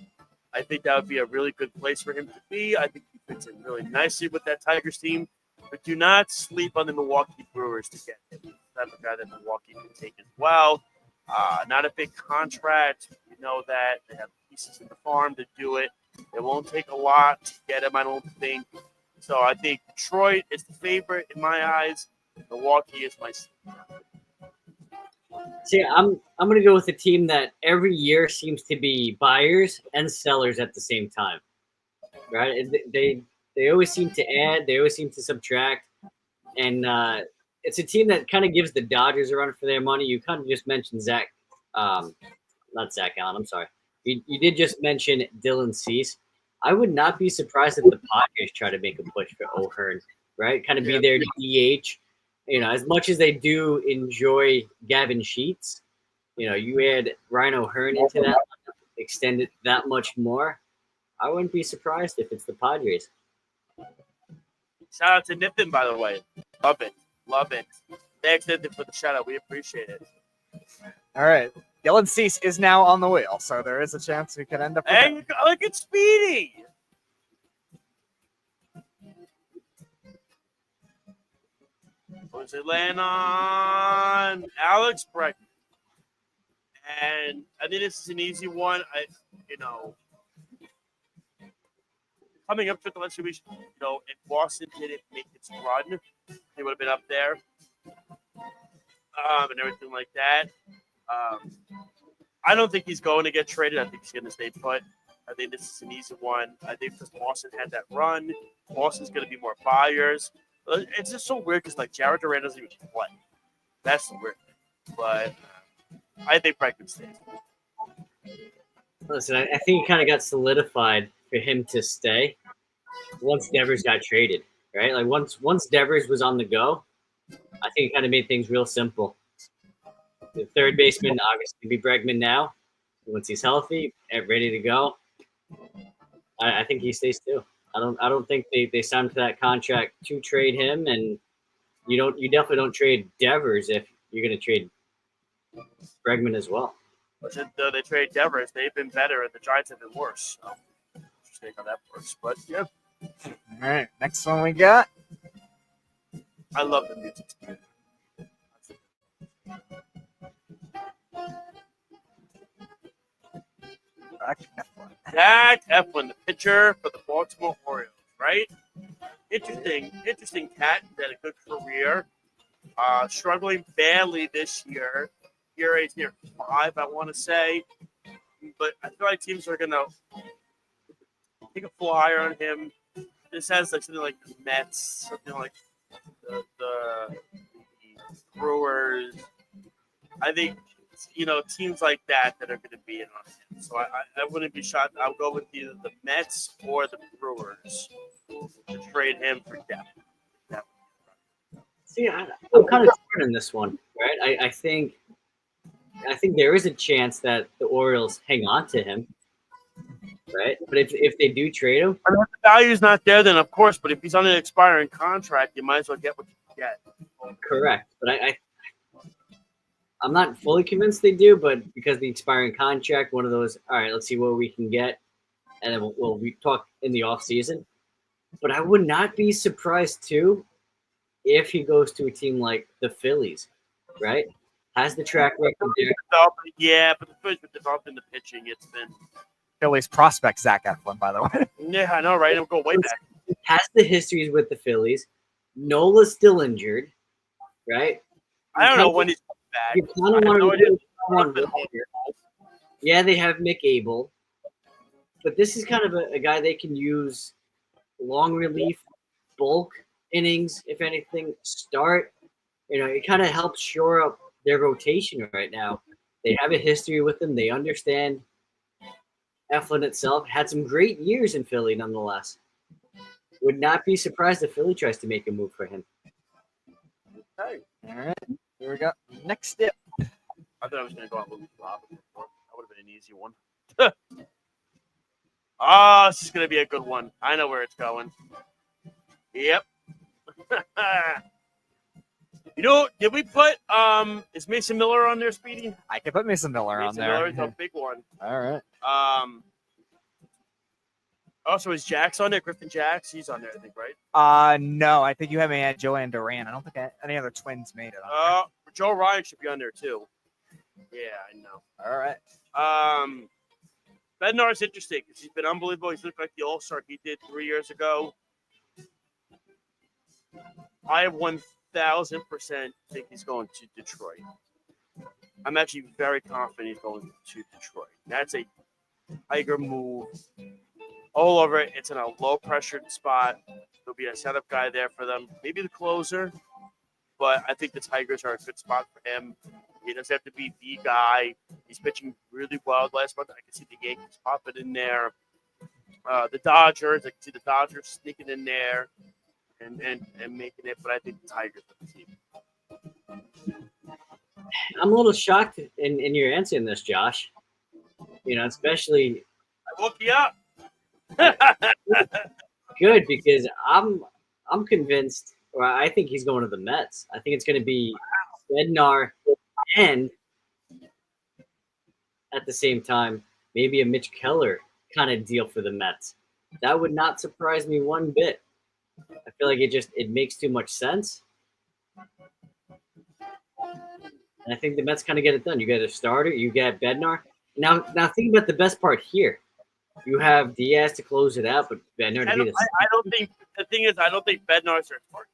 I think that would be a really good place for him to be. I think he fits in really nicely with that Tigers team. But do not sleep on the Milwaukee Brewers to get him. He's the type of guy that Milwaukee can take as well. Not a big contract. We know that. They have pieces in the farm to do it. It won't take a lot to get him, I don't think. So I think Detroit is the favorite in my eyes. Milwaukee is my sleeper. See, I'm going to go with a team that every year seems to be buyers and sellers at the same time, right? They always seem to add, they always seem to subtract, and it's a team that kind of gives the Dodgers a run for their money. You kind of just mentioned not Zach Allen. I'm sorry. You did just mention Dylan Cease. I would not be surprised if the Padres try to make a push for O'Hearn, right? Kind of be their DH. As much as they do enjoy Gavin Sheets, you add Ryan O'Hearn into that, extend it that much more. I wouldn't be surprised if it's the Padres. Shout out to Nippon, by the way. Love it. Thanks, Nippon, for the shout out. We appreciate it. All right. Dylan Cease is now on the wheel, so there is a chance we could end up with Hey, look at Speedy. Who's it land on? Alex Bregman. And I think this is an easy one. Coming up to the last week, if Boston didn't make its run, they would have been up there. And everything like that. I don't think he's going to get traded. I think he's going to stay put. I think this is an easy one. I think because Boston had that run, Boston's going to be more buyers. It's just so weird because Jared Durant doesn't even play. That's the weird thing. But I think Bregman stays. Listen, I think it kind of got solidified for him to stay once Devers got traded, right? Once Devers was on the go, I think it kind of made things real simple. The third baseman obviously be Bregman now. Once he's healthy and ready to go, I think he stays too. I don't think they signed for that contract to trade him, and you definitely don't trade Devers if you're going to trade Bregman as well. Though they trade Devers, they've been better, and the Giants have been worse. So interesting how that works. But yeah. All right, next one we got. I love the music. Zach Eflin, the pitcher for the Baltimore Orioles, right? Interesting cat. He's had a good career. Struggling badly this year. ERA's near 5, I want to say. But I feel like teams are going to take a flyer on him. This has something like the Mets, something like the Brewers. I think, teams like that are going to be in on him. So I wouldn't be shocked. I'll go with either the Mets or the Brewers to trade him for depth. See, I'm kind of torn in this one, right? I think there is a chance that the Orioles hang on to him, right? But if they do trade him, I mean, if the value's not there, then of course. But if he's on an expiring contract, you might as well get what you can get. correct. But I'm not fully convinced they do, but because the expiring contract, one of those, all right, let's see what we can get, and then we'll talk in the off season. But I would not be surprised too if he goes to a team like the Phillies, right? Has the track record there. Yeah, but the Phillies have developed in the pitching. It's been Phillies prospect Zach Eflin, by the way. yeah, I know, right? It'll go way back. Has the histories with the Phillies. Nola's still injured, right? I don't know when he's You coming kind of back. want to Yeah, they have Mick Abel, but this is kind of a guy they can use long relief, bulk innings, if anything, start. It kind of helps shore up their rotation right now. They have a history with him. They understand Eflin itself. Had some great years in Philly, nonetheless. Would not be surprised if Philly tries to make a move for him. Hey, All right, here we go. Next step. I thought I was going to go on Louis Robinson before. That would have been an easy one. Oh, this is going to be a good one. I know where it's going. Yep. Did we put is Mason Miller on there, Speedy? I can put Mason Miller on Mason there. Miller is a big one. All right. Also, is Jax on there? Griffin Jax? He's on there, I think, right? No, I think you have me at Joanne Duran. I don't think any other Twins made it on Joe Ryan should be on there, too. Yeah, I know. there. All right. Bednar's interesting because he's been unbelievable. He's looked like the All-Star he did 3 years ago. I 1,000% think he's going to Detroit. I'm actually very confident he's going to Detroit. That's a Tiger move. All over it. It's in a low-pressured spot. There'll be a setup guy there for them. Maybe the closer, but I think the Tigers are a good spot for him. He doesn't have to be the guy. He's pitching really well last month. I can see the Yankees popping in there. The Dodgers, I can see the Dodgers sneaking in there and making it, but I think the Tigers are the team. I'm a little shocked in your answer in this, Josh. Especially I woke you up. good because I'm convinced, or I think he's going to the Mets. I think it's going to be Bednar and at the same time maybe a Mitch Keller kind of deal for the Mets. That would not surprise me one bit. I feel like it makes too much sense. And I think the Mets kind of get it done. You get a starter, you get Bednar. Now think about the best part here. You have Diaz to close it out, but Bednar to be the I don't think the thing is I don't think Bednar's their target.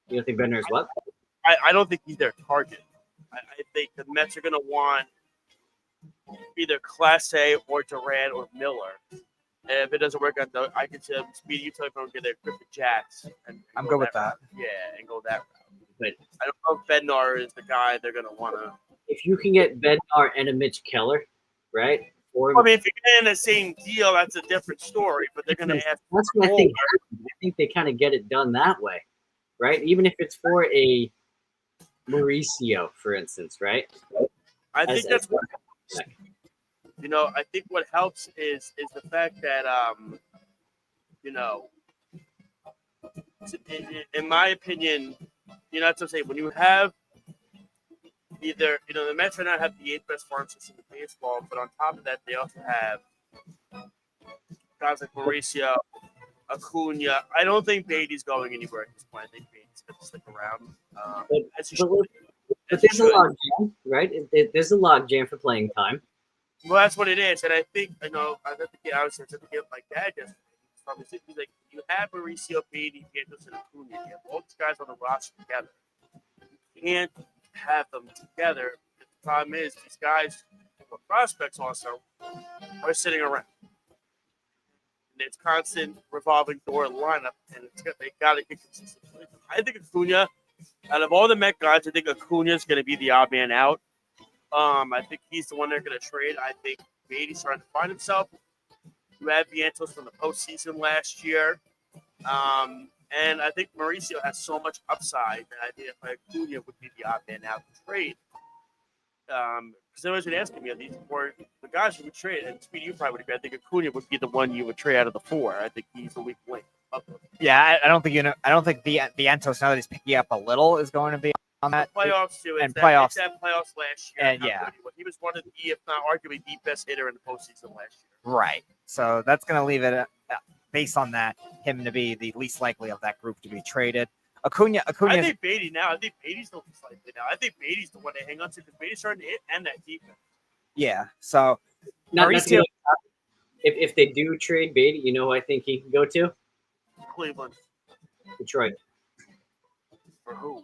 You don't think Bednar's what? I don't think he's their target. I think the Mets are going to want either Class A or Duran or Miller. And if it doesn't work out, I can see Speedy, you tell me I'm going to get Griffin Jax. I'm good with that. Yeah, and go that route. But I don't know if Bednar is the guy they're going to want to. if you can get Bednar and a Mitch Keller, right? I mean, if you're getting the same deal, that's a different story. But they're going to ask. That's what I think. I think they kind of get it done that way, right? Even if it's for a Mauricio, for instance, right? I think that's what. I think what helps is the fact that in my opinion, that's what I'm saying. When you have either, the Mets right now have the 8th best farm system in baseball, but on top of that, they also have guys like Mauricio, Acuna. I don't think Beatty's going anywhere at this point. I think Beatty's going to stick around. But there's a log jam, right? There's a log jam for playing time. Well, that's what it is, and I think I was thinking of my dad yesterday. He's like, you have Mauricio, Beatty, Santos, and Acuna. You have all these guys on the roster together. You can't have them together. The problem is these guys, the prospects also, are sitting around. And it's constant revolving door lineup, and they got to get consistent. I think Acuna, out of all the Met guys, I think Acuna is going to be the odd man out. I think he's the one they're going to trade. I think Beatty's starting to find himself. You have Vientos from the postseason last year. And I think Mauricio has so much upside that I think Acuna would be the odd man out to trade. Because everyone's been asking me, these four the guys who would trade, and Speedy, you probably would agree. I think Acuna would be the one you would trade out of the four. I think he's the weak link. Yeah, I don't think I don't think the Antos, now that he's picking up a little, is going to be on that. Playoffs too. And playoffs. It's that playoffs last year. And yeah, he was one of the, if not arguably the best hitter in the postseason last year. Right. So that's going to leave it based on that, him to be the least likely of that group to be traded. Acuna. I think Beatty now. I think Beatty's the least likely now. I think Beatty's the one to hang on to because Beatty's starting to hit and that defense. Yeah. So Mauricio, if they do trade Beatty, you know who I think he can go to? Cleveland. Detroit. For who?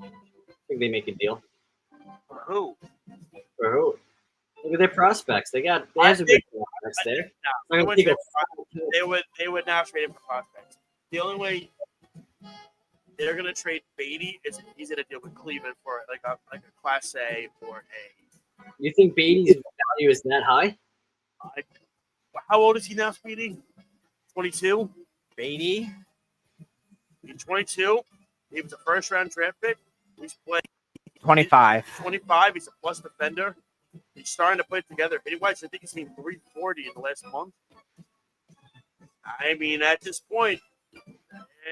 I think they make a deal. For who? For who? Look at their prospects. They have some good prospects there. They would not trade him for prospects. The only way they're going to trade Beatty is if he's in a deal with Cleveland for like a Class A or a. You think Beatty's value is that high? How old is he now, Speedy? 22. Beatty. He's 22. He was a first-round draft pick. He's playing 25. 25. He's a plus defender. He's starting to put it together. Hitting-wise, I think he's seen 340 in the last month. I mean, at this point,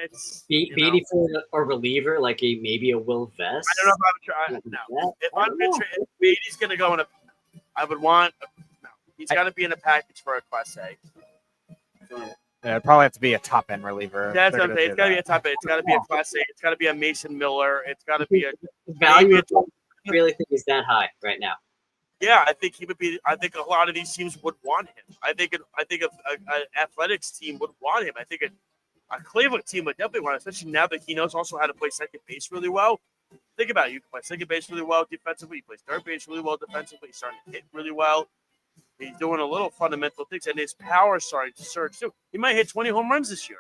it's Beatty for a reliever, like maybe a Will Vest. I don't know if I would try. No, if Beatty's going to go in a, I would want. No, he's got to be in a package for a Class A. Yeah, it'd probably have to be a top end reliever. That's what I'm saying. It's got to be a top end. It's got to be a Class A. It's got to be a Mason Miller. It's got to be a value. I really think is that high right now. Yeah, I think he would be. I think a lot of these teams would want him. I think an athletics team would want him. I think a Cleveland team would definitely want him, especially now that he knows also how to play second base really well. Think about it. You can play second base really well defensively. He plays third base really well defensively. He's starting to hit really well. He's doing a little fundamental things, and his power is starting to surge too. He might hit 20 home runs this year.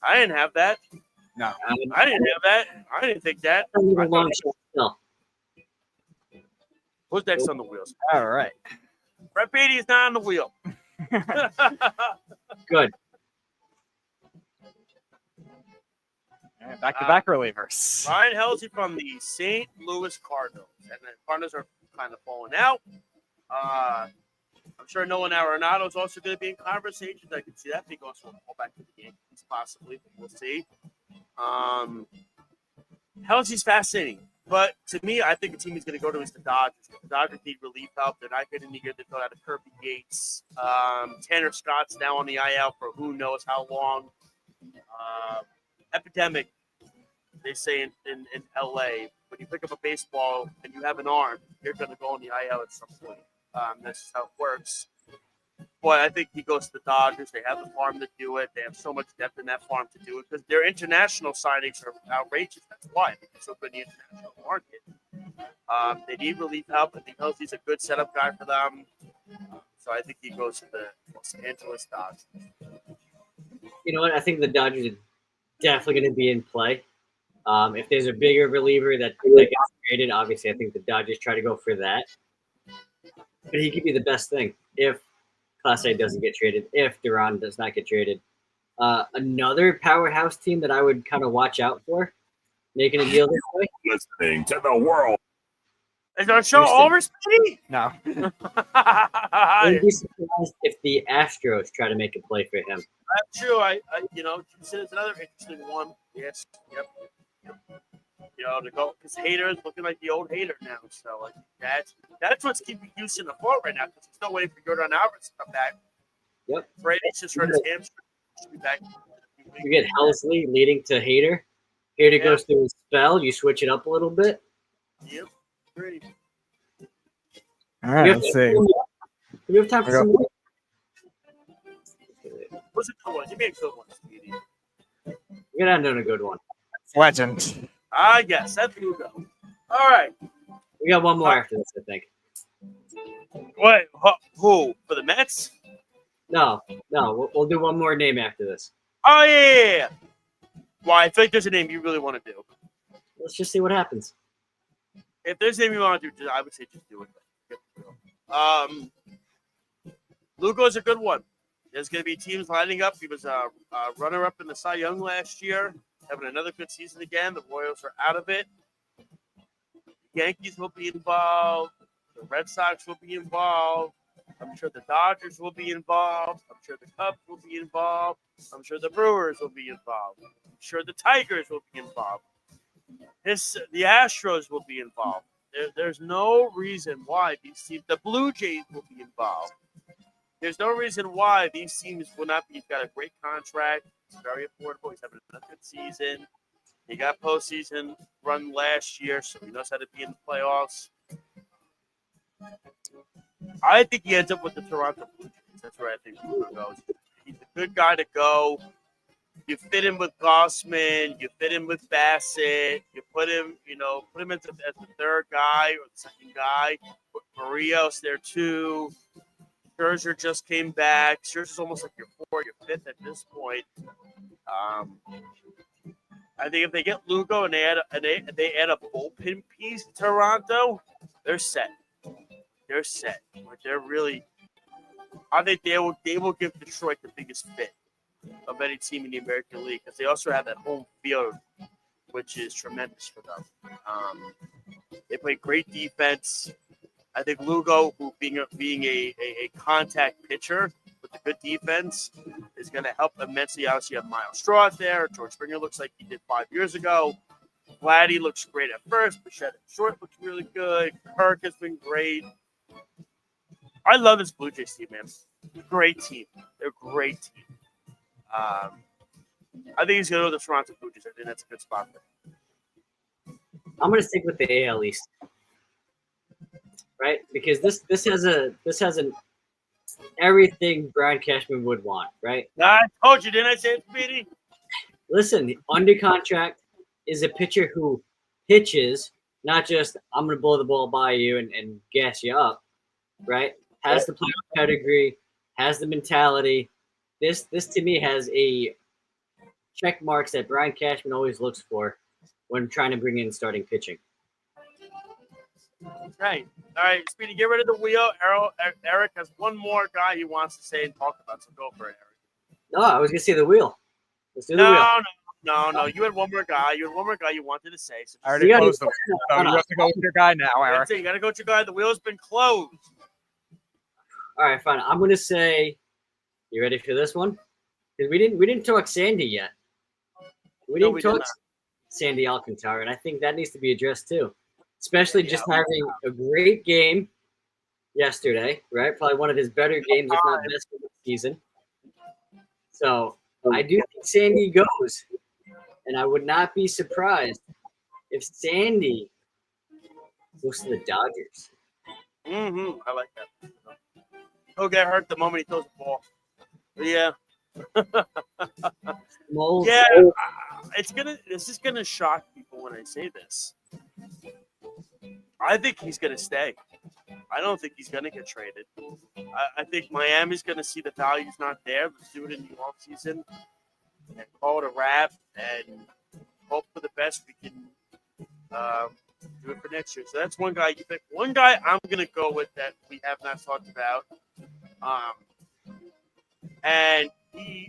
I didn't have that. No, I didn't have that. I didn't think that. Who's next on the wheels? All right. Brett Beatty is not on the wheel. Good. Back-to-back relievers. Ryan Helsey from the St. Louis Cardinals. And the Cardinals are kind of falling out. I'm sure Nolan Arenado is also going to be in conversations. I can see that being also a back to the Yankees, possibly. We'll see. Helsey's fascinating. But to me, I think the team he's going to go to is the Dodgers. The Dodgers need relief help. They're not getting the year they filled out of Kirby Yates. Tanner Scott's now on the IL for who knows how long. Epidemic, they say in LA, when you pick up a baseball and you have an arm, you're going to go on the IL at some point. That's just how it works. But I think he goes to the Dodgers. They have the farm to do it. They have so much depth in that farm to do it because their international signings are outrageous. That's why they're so good in the international market. They need relief help. I think Helsey's a good setup guy for them. So I think he goes to the Los Angeles Dodgers. You know what? I think the Dodgers are definitely going to be in play. If there's a bigger reliever that gets traded, obviously I think the Dodgers try to go for that. But he could be the best thing if Class A doesn't get traded, if Duran does not get traded. Another powerhouse team that I would kind of watch out for, making a deal this way. Listening to the world. Is our show over, Speedy? No. I'd be surprised if the Astros try to make a play for him. That's true. I consider it's another interesting one. Yes. Yep. You know, to go because Hader is looking like the old Hader now. So like that's what's keeping Houston afloat right now because he's still waiting for Jordan Alvarez to come back. Yep. Brady's just hurt his hamstring. Should be back. You get Helsley leading to Hader. Hader goes through a spell. You switch it up a little bit. Yep. Great. All right, let's see. Do we have time for some more? What's a good one? Give me a good one, Speedy. We're going to end on a good one. Legend. Yes, that's Lugo. All right. We got one more after this, I think. Wait, who? For the Mets? No. We'll do one more name after this. Oh, yeah. Why? I think there's a name you really want to do. Let's just see what happens. If there's a name you want to do, I would say just do it. Lugo's a good one. There's going to be teams lining up. He was a runner-up in the Cy Young last year, having another good season again. The Royals are out of it. The Yankees will be involved. The Red Sox will be involved. I'm sure the Dodgers will be involved. I'm sure the Cubs will be involved. I'm sure the Brewers will be involved. I'm sure the Tigers will be involved. The Astros will be involved. There's no reason why these teams, the Blue Jays will be involved. There's no reason why these teams will not be. He's got a great contract. It's very affordable. He's having a good season. He got postseason run last year, so he knows how to be in the playoffs. I think he ends up with the Toronto Blue Jays. That's where I think Lugo goes. He's a good guy to go. You fit him with Gossman. You fit him with Bassett. You put him as the third guy or the second guy. Put Barrios there too. Scherzer just came back. Scherzer's almost like your fourth, your fifth at this point. I think if they get Lugo and they add a bullpen piece to Toronto, they're set. They're set. They're really. I think they will give Detroit the biggest fit of any team in the American League because they also have that home field, which is tremendous for them. They play great defense. I think Lugo, who being a contact pitcher with a good defense, is going to help immensely. Obviously, you have Miles Straw out there. George Springer looks like he did 5 years ago. Vladdy looks great at first. Bichette at short looks really good. Kirk has been great. I love this Blue Jays team, man. Great team. They're a great team. I think he's going to go to the Toronto Blue Jays. I think that's a good spot for him. I'm going to stick with the AL East, right? Because this has an everything Brian Cashman would want, right? I told you, didn't I say it, Speedy? Listen, under contract is a pitcher who pitches, not just I'm going to blow the ball by you and gas you up, right? Has the playoff pedigree, has the mentality. This to me has a check marks that Brian Cashman always looks for when trying to bring in starting pitching. Right. All right, Speedy, get rid of the wheel. Eric has one more guy he wants to say and talk about, so go for it, Eric. No, I was going to say the wheel. Let's do the wheel. No. You had one more guy. You wanted to say. So I already closed the wheel. So you have to go with your guy now, Eric. You got to go with your guy. The wheel's been closed. All right, fine. I'm going to say, you ready for this one? Because we didn't talk Sandy yet. We didn't talk Sandy Alcantara, and I think that needs to be addressed too. Especially just having a great game yesterday, right? Probably one of his better games, if not best of the season. So I do think Sandy goes, and I would not be surprised if Sandy goes to the Dodgers. I like that. He'll get hurt the moment he throws the ball. But yeah. This is gonna shock people when I say this. I think he's gonna stay. I don't think he's gonna get traded. I think Miami's gonna see the value's not there. Let's do it in the offseason and call it a wrap and hope for the best. We can do it for next year. So that's one guy you pick. One guy I'm gonna go with that we have not talked about. And he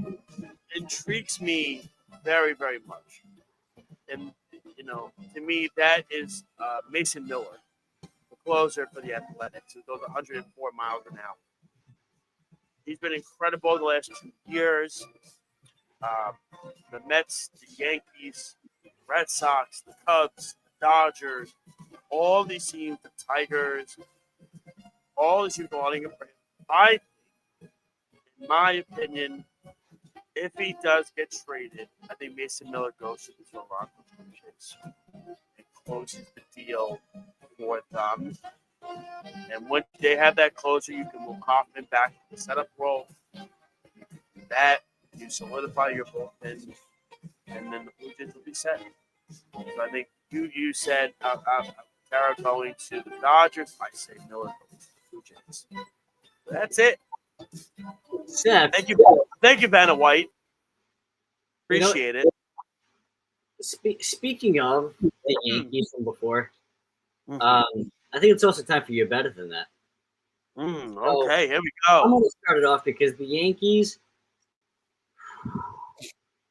intrigues me very, very much. And, to me, that is Mason Miller, the closer for the Athletics, who goes 104 miles an hour. He's been incredible the last 2 years. The Mets, the Yankees, the Red Sox, the Cubs, the Dodgers, all these teams, the Tigers, all these teams going for him. I think, in my opinion, if he does get traded, I think Mason Miller goes to the Toronto Blue Jays and closes the deal for them. And when they have that closer, you can move Kaufman back to the setup role. That you solidify your bullpen, and then the Blue Jays will be set. So I think you said Tara going to the Dodgers. I say Miller goes to the Blue Jays. So that's it. Seth, Thank you, Vanna White. Appreciate it. Speaking of the Yankees from before, I think it's also time for you better than that. Okay, here we I'm go. going to start it off because the Yankees,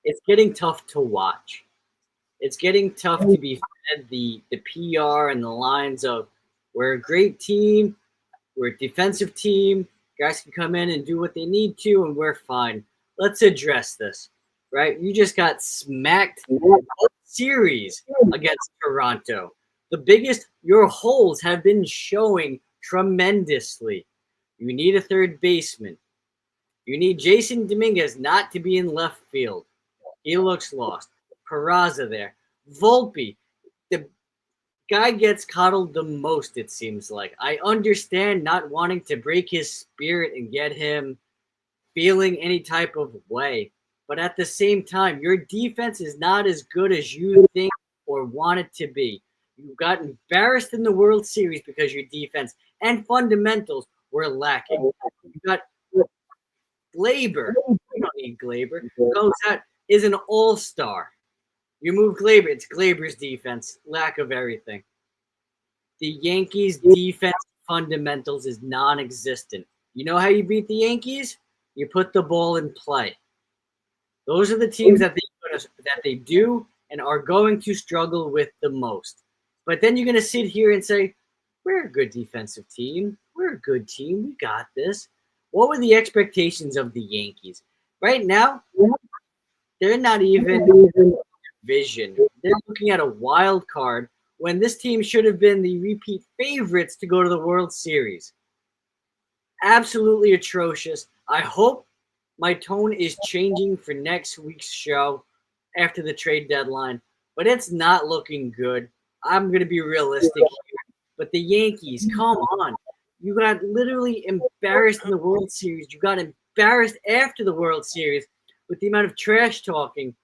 it's getting tough to watch. It's getting tough to be fed the PR and the lines of we're a great team, we're a defensive team, guys can come in and do what they need to, and we're fine. Let's address this, right? You just got smacked both series against Toronto. Your holes have been showing tremendously. You need a third baseman. You need Jason Dominguez not to be in left field. He looks lost. Peraza there. Volpe, the guy gets coddled the most, it seems like. I understand not wanting to break his spirit and get him feeling any type of way. But at the same time, your defense is not as good as you think or want it to be. You got embarrassed in the World Series because your defense and fundamentals were lacking. You got Glaber. You don't need Glaber. Goes out, is an all-star. You move Glaber. It's Glaber's defense. Lack of everything. The Yankees' defense fundamentals is non-existent. You know how you beat the Yankees? You put the ball in play. Those are the teams that they do and are going to struggle with the most. But then you're going to sit here and say, we're a good defensive team. We're a good team. We got this. What were the expectations of the Yankees? Right now, they're not even division. They're looking at a wild card when this team should have been the repeat favorites to go to the World Series. Absolutely atrocious. I hope my tone is changing for next week's show after the trade deadline, but it's not looking good. I'm going to be realistic here. But the Yankees, come on. You got literally embarrassed in the World Series. You got embarrassed after the World Series with the amount of trash talking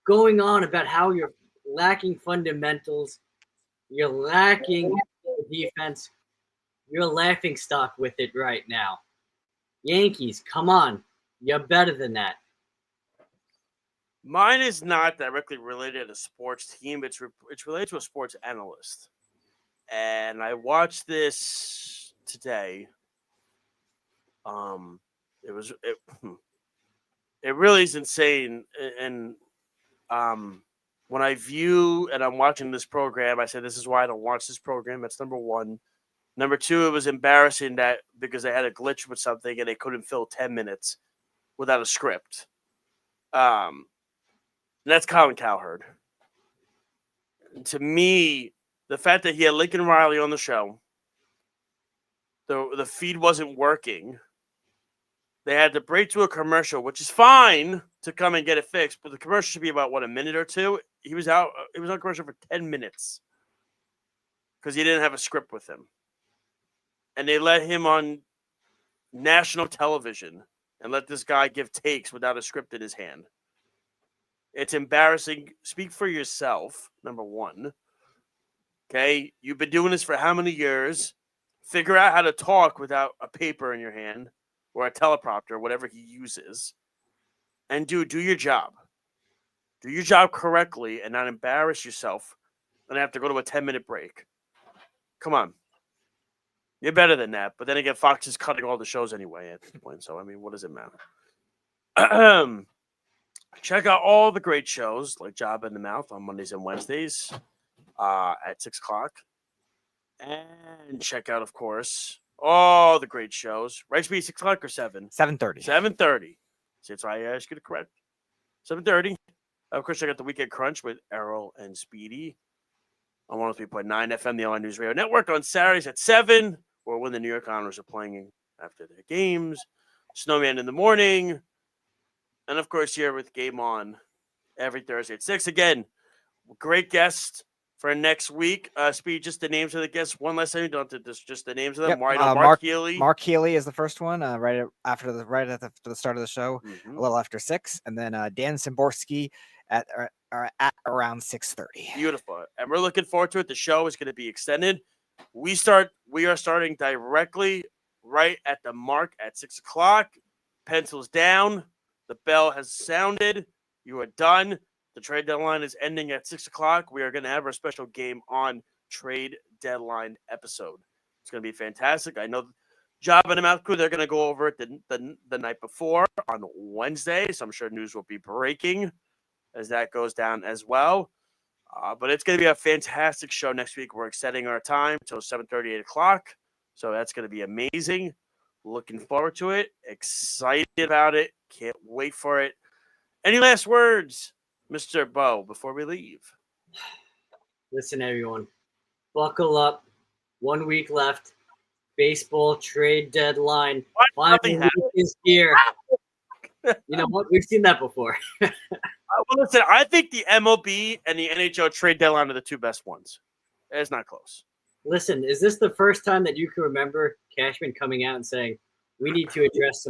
going on about how you're lacking fundamentals, you're lacking defense, you're laughing stock with it right now. Yankees, come on. You're better than that. Mine is not directly related to a sports team. It's related to a sports analyst. And I watched this today. It really is insane. And when I view and I'm watching this program, I said this is why I don't watch this program. That's number one. Number two, it was embarrassing that because they had a glitch with something and they couldn't fill 10 minutes without a script. And that's Colin Cowherd. To me, the fact that he had Lincoln Riley on the show, the feed wasn't working. They had to break to a commercial, which is fine to come and get it fixed, but the commercial should be about, a minute or two? He was on commercial for 10 minutes because he didn't have a script with him. And they let him on national television and let this guy give takes without a script in his hand. It's embarrassing. Speak for yourself, number one. Okay? You've been doing this for how many years? Figure out how to talk without a paper in your hand or a teleprompter, whatever he uses. And do your job. Do your job correctly and not embarrass yourself and have to go to a 10-minute break. Come on. You're better than that. But then again, Fox is cutting all the shows anyway at this point. So, I mean, what does it matter? Check out all the great shows like Job in the Mouth on Mondays and Wednesdays at 6 o'clock. And check out, of course, all the great shows. Right, should be 6 o'clock or 7? 7:30. 7:30. See, that's why I asked you to correct. 7:30. Of course, check out the Weekend Crunch with Errol and Speedy on 103.9 FM, the Online News Radio Network on Saturdays at 7, or when the New York Islanders are playing after their games. Snowman in the morning. And, of course, here with Game On every Thursday at 6. Again, great guest for next week. Speed, just the names of the guests one last time. You don't have to just the names of them. Yep. Mark Healy. Mark Healy is the first one, right after the start of the show, a little after 6. And then Dan Szymborski at around 6:30. Beautiful. And we're looking forward to it. The show is going to be extended. We are starting directly right at the mark at 6 o'clock. Pencils down. The bell has sounded. You are done. The trade deadline is ending at 6 o'clock. We are going to have our special Game On trade deadline episode. It's going to be fantastic. I know Job and the Mouth Crew, they're going to go over it the night before on Wednesday. So I'm sure news will be breaking as that goes down as well. But it's going to be a fantastic show next week. We're extending our time till 7:30, 8 o'clock. So that's going to be amazing. Looking forward to it. Excited about it. Can't wait for it. Any last words, Mr. Bo, before we leave? Listen, everyone, buckle up. 1 week left. Baseball trade deadline. Nothing Finally is here. You know what? We've seen that before. Well, listen, I think the MLB and the NHL trade deadline are the two best ones. It's not close. Listen, is this the first time that you can remember Cashman coming out and saying, we need to address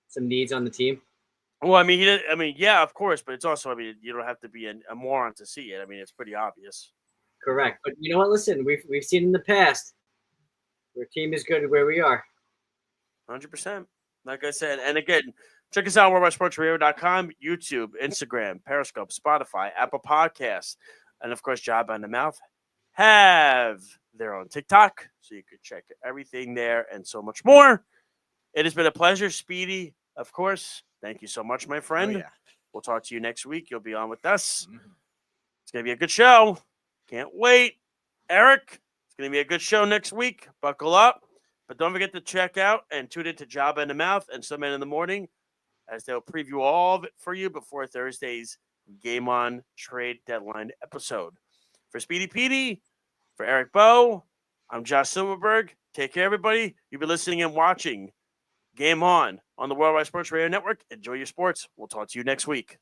some needs on the team? Well, I mean, yeah, of course, but it's also, you don't have to be a moron to see it. I mean, it's pretty obvious. Correct. But you know what? Listen, we've seen in the past your team is good where we are. 100%. Like I said, and again, check us out, worldwidesportsradio.com, YouTube, Instagram, Periscope, Spotify, Apple Podcasts, and of course, Job on the Mouth have their own TikTok, so you could check everything there and so much more. It has been a pleasure, Speedy, of course. Thank you so much, my friend. Oh, yeah. We'll talk to you next week. You'll be on with us. It's going to be a good show. Can't wait. Eric, it's going to be a good show next week. Buckle up. But don't forget to check out and tune into Job in the Mouth and Some Men in the Morning as they'll preview all of it for you before Thursday's Game On Trade Deadline episode. For Speedy Petey, for Eric Bowe, I'm Josh Silverberg. Take care, everybody. You've been listening and watching Game On the Worldwide Sports Radio Network. Enjoy your sports. We'll talk to you next week.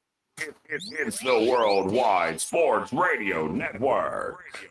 It's the Worldwide Sports Radio Network.